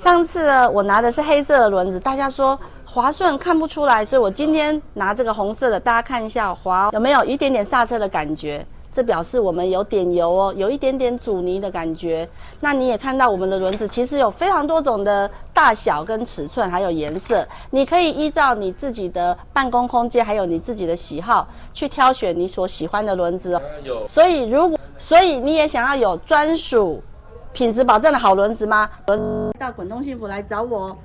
上次呢，我拿的是黑色的轮子，大家说滑顺看不出来，所以我今天拿这个红色的，大家看一下滑有没有一点点刹车的感觉。这表示我们有点油哦，有一点点阻尼的感觉。那你也看到我们的轮子其实有非常多种的大小跟尺寸，还有颜色，你可以依照你自己的办公空间，还有你自己的喜好去挑选你所喜欢的轮子哦。所以你也想要有专属品质保证的好轮子吗？到滚动幸福来找我。